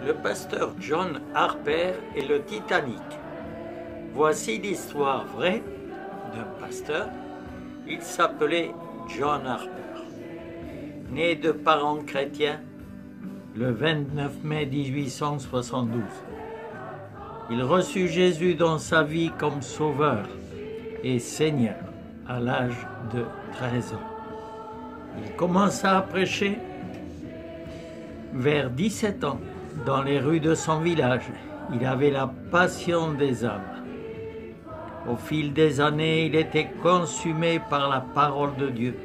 Le pasteur John Harper et le Titanic. Voici l'histoire vraie d'un pasteur. Il s'appelait John Harper. Né de parents chrétiens le 29 mai 1872. Il reçut Jésus dans sa vie comme sauveur et Seigneur à l'âge de 13 ans. Il commença à prêcher vers 17 ans dans les rues de son village. Il avait la passion des âmes. Au fil des années, il était consumé par la parole de Dieu.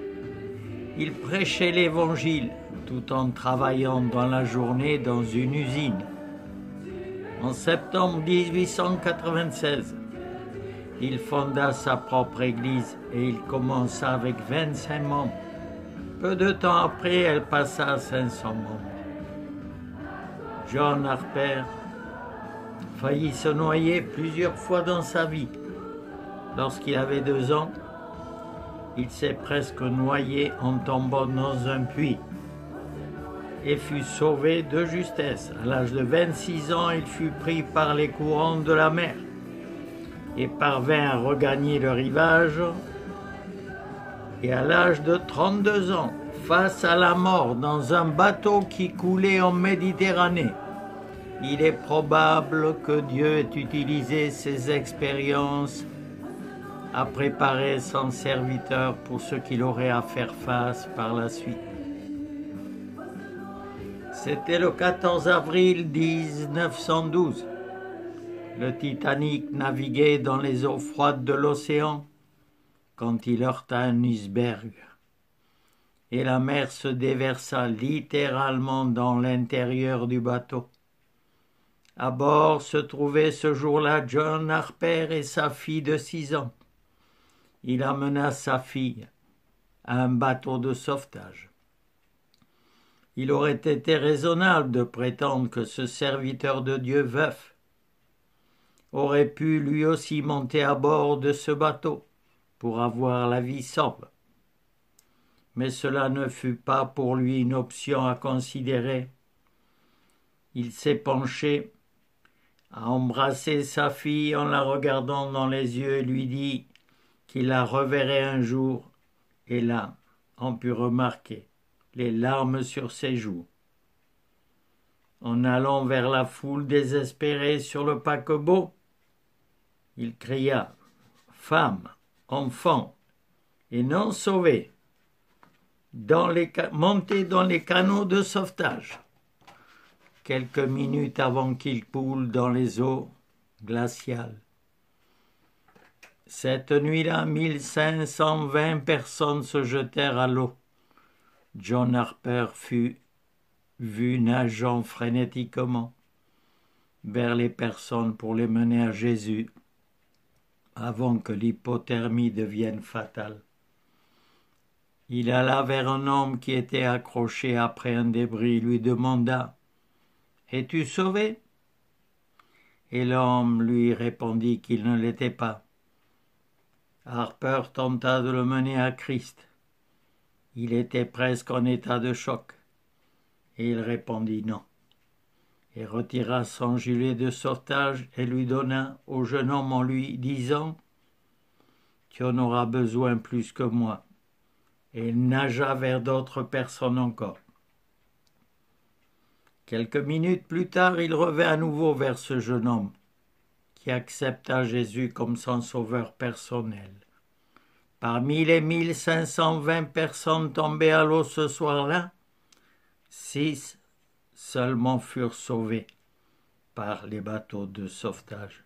Il prêchait l'Évangile tout en travaillant dans la journée dans une usine. En septembre 1896, il fonda sa propre église et il commença avec 25 membres. Peu de temps après, elle passa à 500 membres. John Harper faillit se noyer plusieurs fois dans sa vie. Lorsqu'il avait 2 ans, il s'est presque noyé en tombant dans un puits et fut sauvé de justesse. À l'âge de 26 ans, il fut pris par les courants de la mer et parvint à regagner le rivage. Et à l'âge de 32 ans, face à la mort dans un bateau qui coulait en Méditerranée, il est probable que Dieu ait utilisé ses expériences à préparer son serviteur pour ce qu'il aurait à faire face par la suite. C'était le 14 avril 1912. Le Titanic naviguait dans les eaux froides de l'océan quand il heurta un iceberg. Et la mer se déversa littéralement dans l'intérieur du bateau. À bord se trouvait ce jour-là John Harper et sa fille de 6 ans. Il amena sa fille à un bateau de sauvetage. Il aurait été raisonnable de prétendre que ce serviteur de Dieu veuf aurait pu lui aussi monter à bord de ce bateau pour avoir la vie sauve. Mais cela ne fut pas pour lui une option à considérer. Il s'est penché, a embrassé sa fille en la regardant dans les yeux et lui dit qu'il la reverrait un jour, et là, on put remarquer les larmes sur ses joues. En allant vers la foule désespérée sur le paquebot, il cria « Femmes, enfants, et non sauvés, montez dans les canots de sauvetage !» Quelques minutes avant qu'il coule dans les eaux glaciales. Cette nuit-là, 1520 personnes se jetèrent à l'eau. John Harper fut vu nageant frénétiquement vers les personnes pour les mener à Jésus avant que l'hypothermie devienne fatale. Il alla vers un homme qui était accroché après un débris, lui demanda « Es-tu sauvé ?» Et l'homme lui répondit qu'il ne l'était pas. Harper tenta de le mener à Christ. Il était presque en état de choc, et il répondit non, et retira son gilet de sauvetage et lui donna au jeune homme en lui disant « Tu en auras besoin plus que moi », et il nagea vers d'autres personnes encore. Quelques minutes plus tard, il revint à nouveau vers ce jeune homme, qui accepta Jésus comme son sauveur personnel. Parmi les 1520 personnes tombées à l'eau ce soir-là, 6 seulement furent sauvées par les bateaux de sauvetage.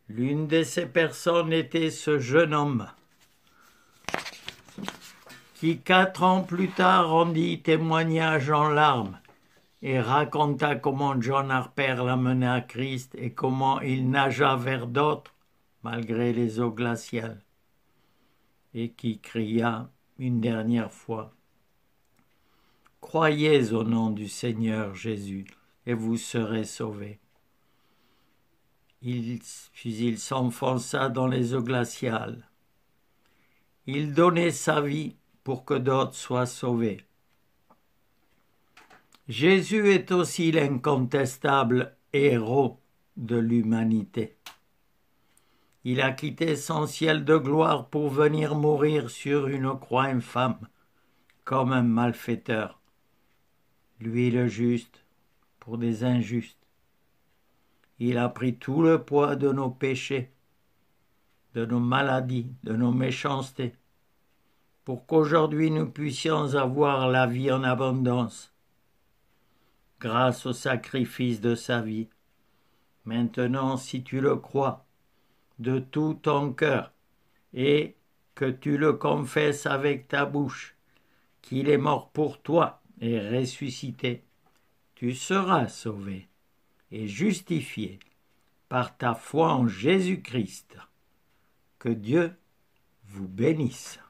L'une de ces personnes était ce jeune homme qui 4 ans plus tard rendit témoignage en larmes et raconta comment John Harper l'amenait à Christ et comment il nagea vers d'autres malgré les eaux glaciales, et qui cria une dernière fois « Croyez au nom du Seigneur Jésus et vous serez sauvés. » Puis il s'enfonça dans les eaux glaciales. Il donnait sa vie pour que d'autres soient sauvés. Jésus est aussi l'incontestable héros de l'humanité. Il a quitté son ciel de gloire pour venir mourir sur une croix infâme, comme un malfaiteur. Lui le juste, pour des injustes. Il a pris tout le poids de nos péchés, de nos maladies, de nos méchancetés, pour qu'aujourd'hui nous puissions avoir la vie en abondance, grâce au sacrifice de sa vie. Maintenant, si tu le crois de tout ton cœur et que tu le confesses avec ta bouche, qu'il est mort pour toi et ressuscité, tu seras sauvé et justifié par ta foi en Jésus-Christ. Que Dieu vous bénisse.